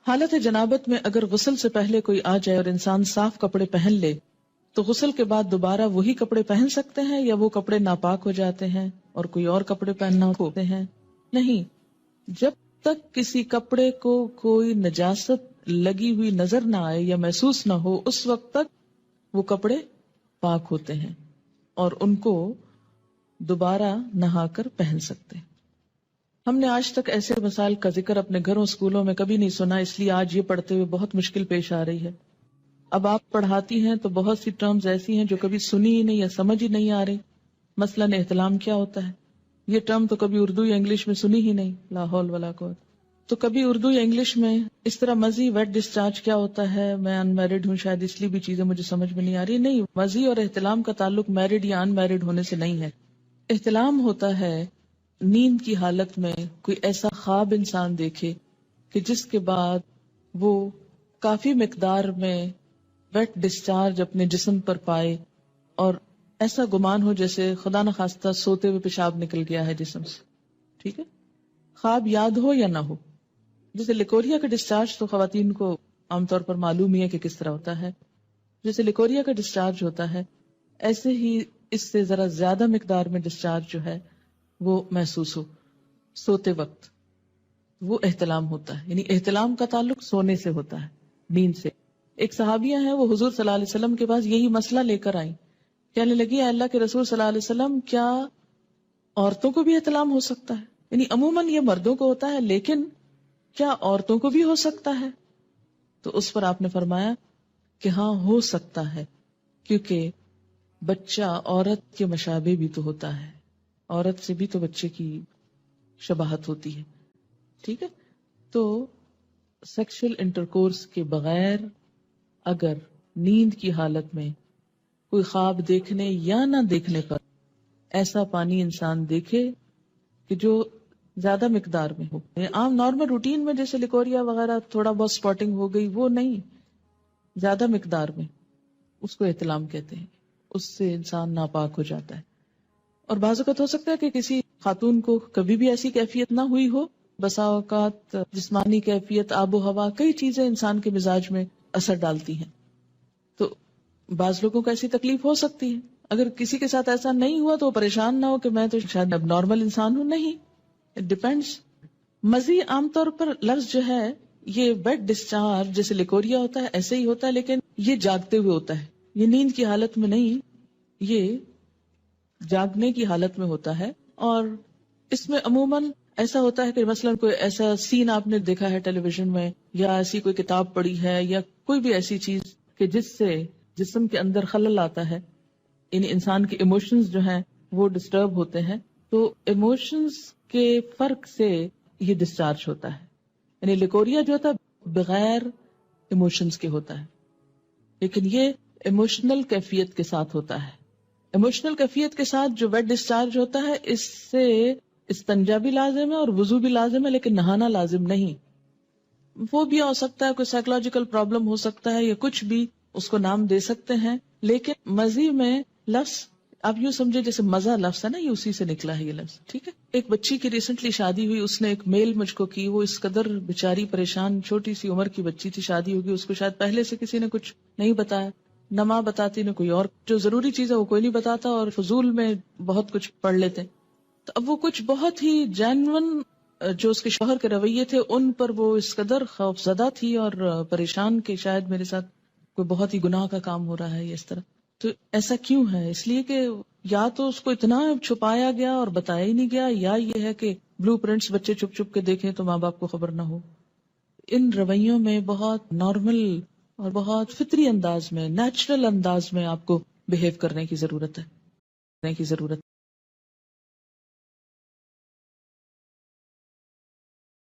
حالت جنابت میں اگر غسل سے پہلے کوئی آ جائے اور انسان صاف کپڑے پہن لے تو غسل کے بعد دوبارہ وہی کپڑے پہن سکتے ہیں یا وہ کپڑے ناپاک ہو جاتے ہیں اور کوئی اور کپڑے پہننا ہوتے ہیں؟ نہیں، جب تک کسی کپڑے کو کوئی نجاست لگی ہوئی نظر نہ آئے یا محسوس نہ ہو اس وقت تک وہ کپڑے پاک ہوتے ہیں اور ان کو دوبارہ نہا کر پہن سکتے ہیں۔ ہم نے آج تک ایسے مسائل کا ذکر اپنے گھروں اسکولوں میں کبھی نہیں سنا، اس لیے آج یہ پڑھتے ہوئے بہت مشکل پیش آ رہی ہے۔ اب آپ پڑھاتی ہیں تو بہت سی ٹرمز ایسی ہیں جو کبھی سنی ہی نہیں یا سمجھ ہی نہیں آ رہی۔ مثلاً احتلام کیا ہوتا ہے؟ یہ ٹرم تو کبھی اردو یا انگلش میں سنی ہی نہیں، لا حول ولا قوت۔ تو کبھی اردو یا انگلش میں اس طرح مزی ویٹ ڈسچارج کیا ہوتا ہے؟ میں ان میرڈ ہوں، شاید اس لیے بھی چیزیں مجھے سمجھ میں نہیں آ رہی۔ نہیں، مزی اور احتلام کا تعلق میرڈ یا ان میرڈ ہونے سے نہیں ہے۔ احتلام ہوتا ہے نیند کی حالت میں کوئی ایسا خواب انسان دیکھے کہ جس کے بعد وہ کافی مقدار میں ویٹ ڈسچارج اپنے جسم پر پائے اور ایسا گمان ہو جیسے خدا نخواستہ سوتے ہوئے پیشاب نکل گیا ہے جسم سے۔ ٹھیک ہے، خواب یاد ہو یا نہ ہو۔ جیسے لیکوریا کا ڈسچارج تو خواتین کو عام طور پر معلوم ہی ہے کہ کس طرح ہوتا ہے۔ جیسے لیکوریا کا ڈسچارج ہوتا ہے ایسے ہی اس سے ذرا زیادہ مقدار میں ڈسچارج جو ہے وہ محسوس ہو سوتے وقت، وہ احتلام ہوتا ہے۔ یعنی احتلام کا تعلق سونے سے ہوتا ہے، نیند سے۔ ایک صحابیہ ہیں، وہ حضور صلی اللہ علیہ وسلم کے پاس یہی مسئلہ لے کر آئیں، کہنے لگی اے اللہ کے رسول صلی اللہ علیہ وسلم، کیا عورتوں کو بھی احتلام ہو سکتا ہے؟ یعنی عموماً یہ مردوں کو ہوتا ہے لیکن کیا عورتوں کو بھی ہو سکتا ہے؟ تو اس پر آپ نے فرمایا کہ ہاں ہو سکتا ہے، کیونکہ بچہ عورت کے مشابہ بھی تو ہوتا ہے، عورت سے بھی تو بچے کی شباہت ہوتی ہے۔ ٹھیک ہے، تو سیکشل انٹرکورس کے بغیر اگر نیند کی حالت میں کوئی خواب دیکھنے یا نہ دیکھنے پر ایسا پانی انسان دیکھے کہ جو زیادہ مقدار میں ہو، عام نارمل روٹین میں جیسے لیکوریا وغیرہ تھوڑا بہت سپاٹنگ ہو گئی، وہ نہیں، زیادہ مقدار میں، اس کو احتلام کہتے ہیں۔ اس سے انسان ناپاک ہو جاتا ہے۔ اور بعض اوقات ہو سکتا ہے کہ کسی خاتون کو کبھی بھی ایسی کیفیت نہ ہوئی ہو، بسا اوقات جسمانی کیفیت، آب و ہوا، کئی چیزیں انسان کے مزاج میں اثر ڈالتی ہیں، تو بعض لوگوں کو ایسی تکلیف ہو سکتی ہے۔ اگر کسی کے ساتھ ایسا نہیں ہوا تو وہ پریشان نہ ہو کہ میں تو شاید اب نارمل انسان ہوں، نہیں، اٹ ڈیپینڈس۔ مزی عام طور پر لفظ جو ہے یہ ویٹ ڈسچارج جیسے لیکوریا ہوتا ہے ایسے ہی ہوتا ہے، لیکن یہ جاگتے ہوئے ہوتا ہے، یہ نیند کی حالت میں نہیں، یہ جاگنے کی حالت میں ہوتا ہے۔ اور اس میں عموماً ایسا ہوتا ہے کہ مثلاً کوئی ایسا سین آپ نے دیکھا ہے ٹیلی ویژن میں، یا ایسی کوئی کتاب پڑھی ہے، یا کوئی بھی ایسی چیز کہ جس سے جسم کے اندر خلل آتا ہے، یعنی انسان کے ایموشنز جو ہیں وہ ڈسٹرب ہوتے ہیں، تو ایموشنز کے فرق سے یہ ڈسچارج ہوتا ہے۔ یعنی لیکوریا جو ہوتا ہے بغیر ایموشنز کے ہوتا ہے، لیکن یہ ایموشنل کیفیت کے ساتھ ہوتا ہے۔ ایموشنل کیفیت کے ساتھ جو ویٹ ڈسچارج ہوتا ہے اس سے استنجا بھی لازم ہے اور وضو بھی لازم ہے، لیکن نہانا لازم نہیں۔ وہ بھی ہو سکتا ہے، کوئی سائیکولوجیکل پرابلم ہو سکتا ہے یا کچھ بھی، اس کو نام دے سکتے ہیں، لیکن مزی میں لفظ آپ یوں سمجھے جیسے مزہ لفظ ہے نا، یہ اسی سے نکلا ہے یہ لفظ۔ ٹھیک ہے، ایک بچی کی ریسنٹلی شادی ہوئی، اس نے ایک میل مجھ کو کی، وہ اس قدر بیچاری پریشان، چھوٹی سی عمر کی بچی تھی، شادی ہوگی، اس کو شاید پہلے سے کسی نے کچھ نہیں بتایا، نہ ماں بتاتی نہ کوئی اور، جو ضروری چیز ہے وہ کوئی نہیں بتاتا، اور فضول میں بہت کچھ پڑھ لیتے۔ تو اب وہ کچھ بہت ہی جینون جو اس کے شوہر کے رویے تھے ان پر وہ اس قدر خوف زدہ تھی اور پریشان کہ شاید میرے ساتھ کوئی بہت ہی گناہ کا کام ہو رہا ہے اس طرح۔ تو ایسا کیوں ہے؟ اس لیے کہ یا تو اس کو اتنا چھپایا گیا اور بتایا ہی نہیں گیا، یا یہ ہے کہ بلو پرنٹس بچے چھپ چھپ کے دیکھیں تو ماں باپ کو خبر نہ ہو۔ ان رویوں میں بہت نارمل اور بہت فطری انداز میں، نیچرل انداز میں آپ کو بہیو کرنے کی ضرورت ہے۔